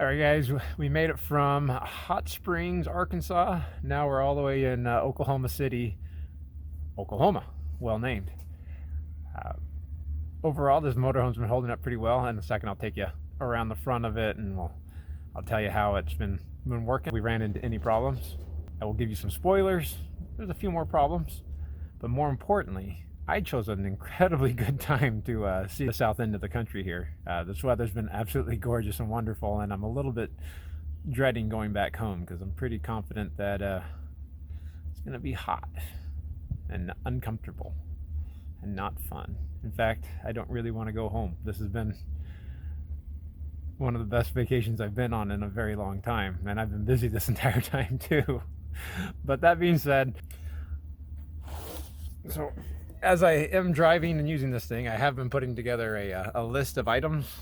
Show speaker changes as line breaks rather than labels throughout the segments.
Alright guys, we made it from Hot Springs, Arkansas. Now we're all the way in Oklahoma City, Oklahoma. Well named. Uh, Overall, this motorhome's been holding up pretty well. In a second I'll take you around the front of it and I'll tell you how it's been working. We ran into any problems. I will give you some spoilers. There's a few more problems. But more importantly, I chose an incredibly good time to see the south end of the country here. This weather's been absolutely gorgeous and wonderful, and I'm a little bit dreading going back home because I'm pretty confident that it's going to be hot and uncomfortable and not fun. In fact, I don't really want to go home. This has been one of the best vacations I've been on in a very long time, and I've been busy this entire time too. But that being said, so as I am driving and using this thing, I have been putting together a list of items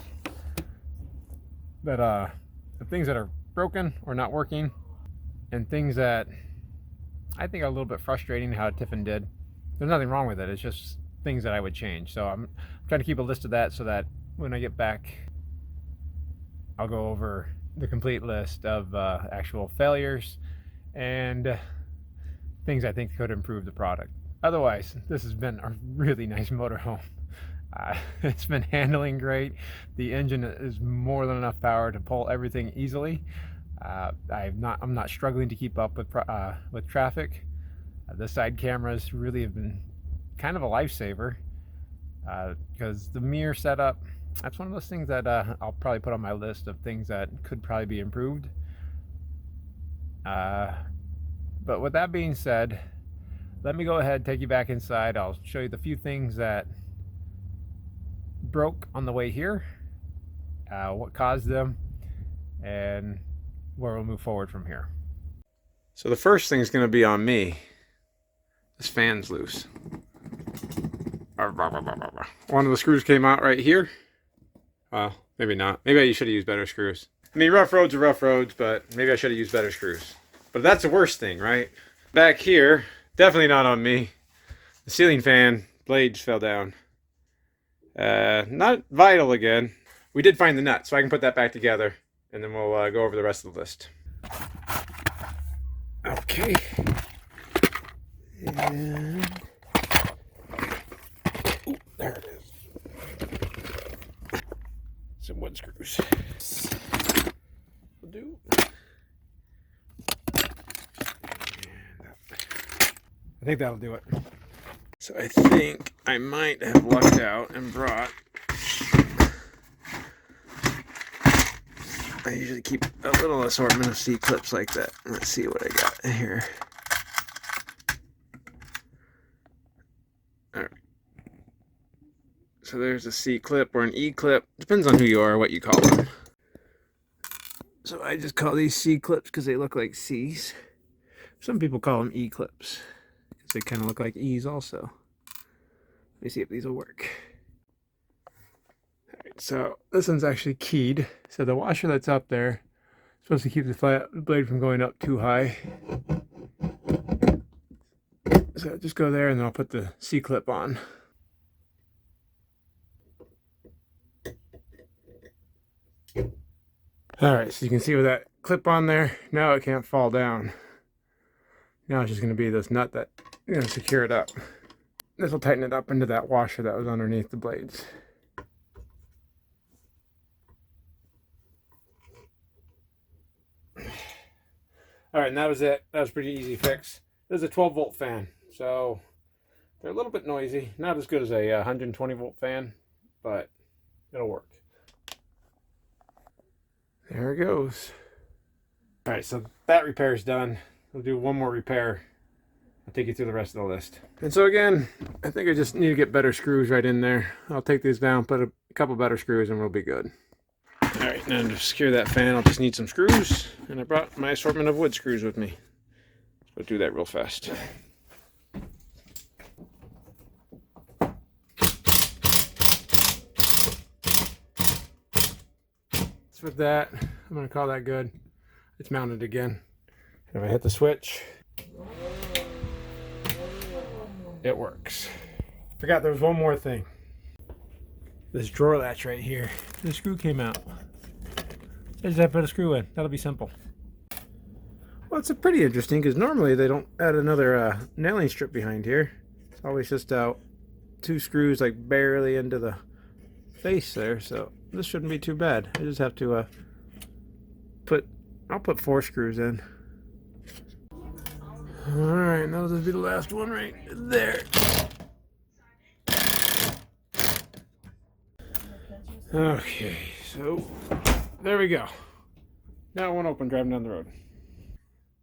that the things that are broken or not working, and things that I think are a little bit frustrating how Tiffin did. There's nothing wrong with it, it's just things that I would change. So I'm trying to keep a list of that so that when I get back I'll go over the complete list of actual failures and things I think could improve the product. Otherwise, this has been a really nice motorhome. It's been handling great. The engine is more than enough power to pull everything easily. I'm not struggling to keep up with traffic. The side cameras really have been kind of a lifesaver because the mirror setup, that's one of those things that I'll probably put on my list of things that could probably be improved. But with that being said, let me go ahead and take you back inside. I'll show you the few things that broke on the way here, what caused them, and where we'll move forward from here. So the first thing is going to be on me. This fan's loose. One of the screws came out right here. Well, maybe not. Maybe I should have used better screws. I mean, rough roads are rough roads, but maybe I should have used better screws. But that's the worst thing, right? Back here, definitely not on me. The ceiling fan blades fell down. Not vital again. We did find the nut, so I can put that back together, and then we'll go over the rest of the list. Okay. And ooh, there it is. Some wood screws. Will do. I think that'll do it. So I think I might have lucked out and brought, I usually keep a little assortment of C-clips like that. Let's see what I got here. Alright. So there's a C-clip or an E-clip. Depends on who you are, what you call them. So I just call these C-clips because they look like C's. Some people call them E-clips. They kind of look like E's also. Let me see if these will work. Alright, so this one's actually keyed. So the washer that's up there is supposed to keep the blade from going up too high. So just go there and then I'll put the C-clip on. Alright, so you can see with that clip on there, now it can't fall down. Now it's just going to be this nut that going to secure it up. This will tighten it up into that washer that was underneath the blades. Alright, and that was it. That was a pretty easy fix. This is a 12-volt fan, so they're a little bit noisy. Not as good as a 120-volt fan, but it'll work. There it goes. Alright, so that repair is done. We'll do one more repair. I'll take you through the rest of the list. And so again, I think I just need to get better screws right in there. I'll take these down, put a couple better screws, and we'll be good. Alright, now to secure that fan, I'll just need some screws. And I brought my assortment of wood screws with me. So I'll do that real fast. So with that, I'm going to call that good. It's mounted again. If I hit the switch, it works. Forgot there was one more thing. This drawer latch right here, the screw came out. I just have to put a screw in. That'll be simple. Well, it's pretty interesting because normally they don't add another nailing strip behind here. It's always just 2 screws like barely into the face there, so this shouldn't be too bad. I just have to I'll put 4 screws in. Alright, that'll just be the last one right there. Okay, so there we go. Now it won't open driving down the road.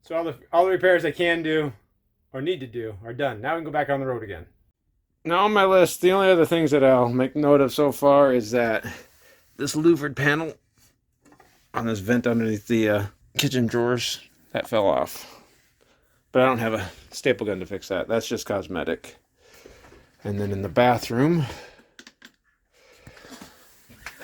So all the repairs I can do or need to do are done. Now we can go back on the road again. Now on my list, the only other things that I'll make note of so far is that this louvered panel on this vent underneath the kitchen drawers, that fell off. But I don't have a staple gun to fix that. That's just cosmetic. And then in the bathroom,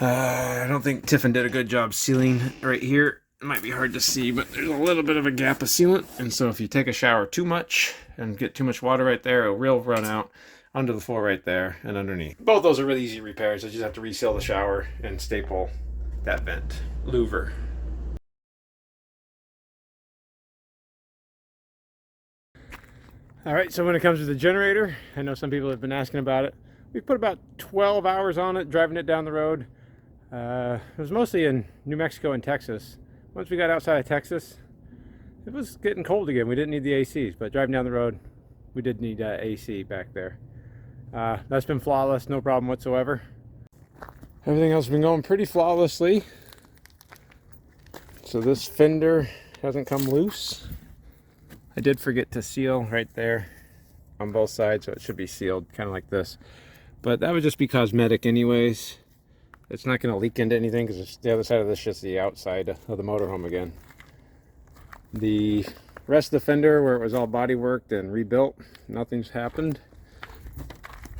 I don't think Tiffin did a good job sealing right here. It might be hard to see, but there's a little bit of a gap of sealant. And so if you take a shower too much and get too much water right there, it will run out onto the floor right there and underneath. Both those are really easy repairs. I just have to reseal the shower and staple that vent louver. All right, so when it comes to the generator, I know some people have been asking about it. We put about 12 hours on it, driving it down the road. It was mostly in New Mexico and Texas. Once we got outside of Texas, it was getting cold again. We didn't need the ACs, but driving down the road, we did need AC back there. That's been flawless, no problem whatsoever. Everything else has been going pretty flawlessly. So this fender hasn't come loose. I did forget to seal right there on both sides, so it should be sealed kind of like this. But that would just be cosmetic anyways. It's not going to leak into anything because the other side of this is just the outside of the motorhome again. The rest of the fender, where it was all body worked and rebuilt, nothing's happened.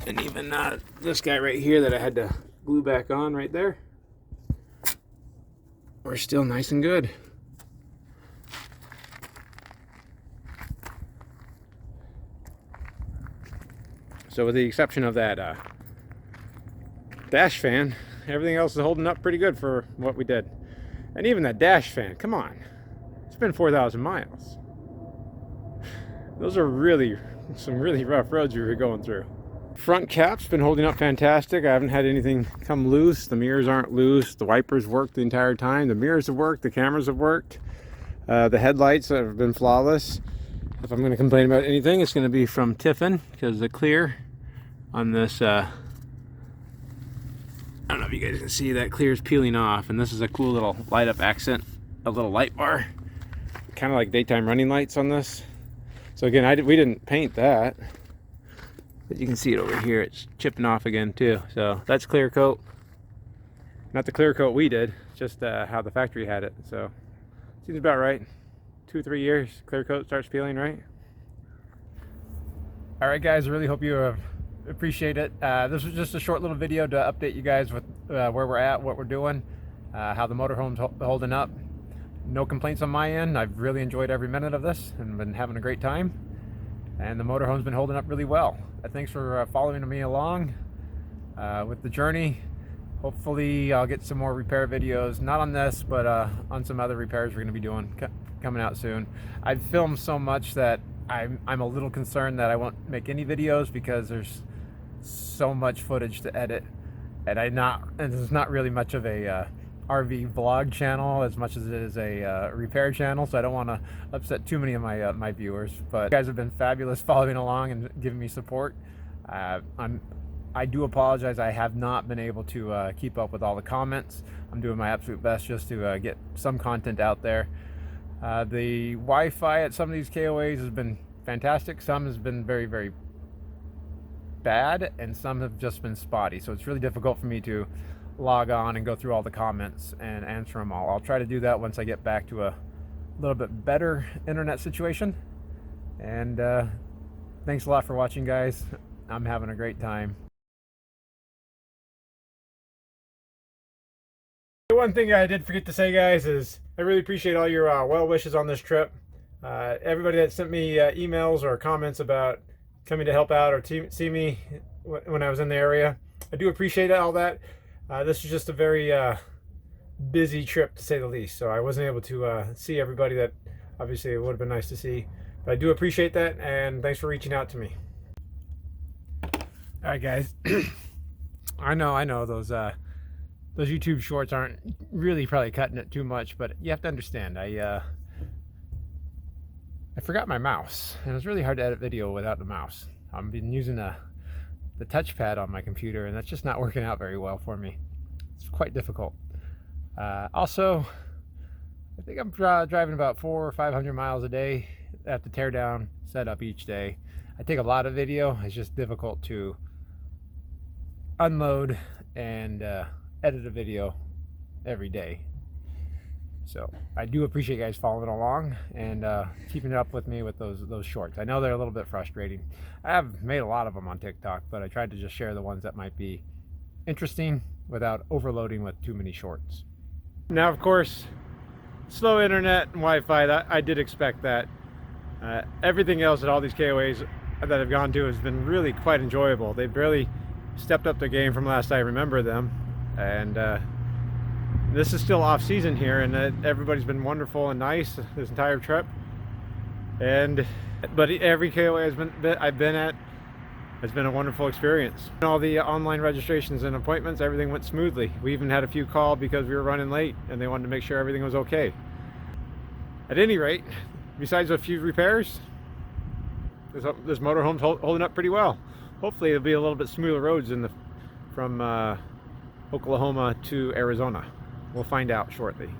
And even this guy right here that I had to glue back on right there, we're still nice and good. So with the exception of that dash fan, everything else is holding up pretty good for what we did. And even that dash fan, come on, it's been 4,000 miles. Those are some really rough roads we were going through. Front cap's been holding up fantastic. I haven't had anything come loose. The mirrors aren't loose. The wipers worked the entire time. The mirrors have worked. The cameras have worked. The headlights have been flawless. If I'm going to complain about anything, it's going to be from Tiffin, because the clear on this, I don't know if you guys can see, that clear is peeling off, and this is a cool little light up accent, a little light bar, kind of like daytime running lights on this. So again, we didn't paint that, but you can see it over here. It's chipping off again too. So that's clear coat, not the clear coat we did, just how the factory had it. So seems about right. 2-3 years, clear coat starts peeling, right? All right, guys, I really hope you appreciate it. This was just a short little video to update you guys with where we're at, what we're doing, how the motorhome's holding up. No complaints on my end. I've really enjoyed every minute of this and been having a great time. And the motorhome's been holding up really well. Thanks for following me along with the journey. Hopefully I'll get some more repair videos, not on this, but on some other repairs we're going to be doing coming out soon. I've filmed so much that I'm a little concerned that I won't make any videos because there's so much footage to edit, and it's not really much of a RV vlog channel as much as it is a repair channel, so I don't want to upset too many of my viewers. But you guys have been fabulous following along and giving me support. I do apologize, I have not been able to keep up with all the comments. I'm doing my absolute best just to get some content out there. The Wi-Fi at some of these KOAs has been fantastic. Some has been very, very bad, and some have just been spotty. So it's really difficult for me to log on and go through all the comments and answer them all. I'll try to do that once I get back to a little bit better internet situation. And thanks a lot for watching, guys. I'm having a great time. One thing I did forget to say, guys, is I really appreciate all your well wishes on this trip. Everybody that sent me emails or comments about coming to help out or see me when I was in the area, I do appreciate all that. This is just a very busy trip to say the least. So I wasn't able to see everybody that obviously it would have been nice to see. But I do appreciate that, and thanks for reaching out to me. All right, guys. I know those YouTube shorts aren't really probably cutting it too much, but you have to understand, I forgot my mouse, and it's really hard to edit video without the mouse. I've been using the touchpad on my computer, and that's just not working out very well for me. It's quite difficult. Also, I think I'm driving about 400 or 500 miles a day. I have to tear down, set up each day. I take a lot of video. It's just difficult to unload and edit a video every day. So I do appreciate you guys following along and keeping up with me with those shorts. I know they're a little bit frustrating. I have made a lot of them on TikTok, but I tried to just share the ones that might be interesting without overloading with too many shorts. Now, of course, slow internet and Wi-Fi, I did expect that. Everything else at all these KOAs that I've gone to has been really quite enjoyable. They've really stepped up their game from last I remember them, and this is still off season here, and everybody's been wonderful and nice this entire trip. But every KOA I've been at has been a wonderful experience. All the online registrations and appointments, everything went smoothly. We even had a few called because we were running late and they wanted to make sure everything was okay. At any rate, besides a few repairs, this motorhome's holding up pretty well. Hopefully it'll be a little bit smoother roads from Oklahoma to Arizona. We'll find out shortly.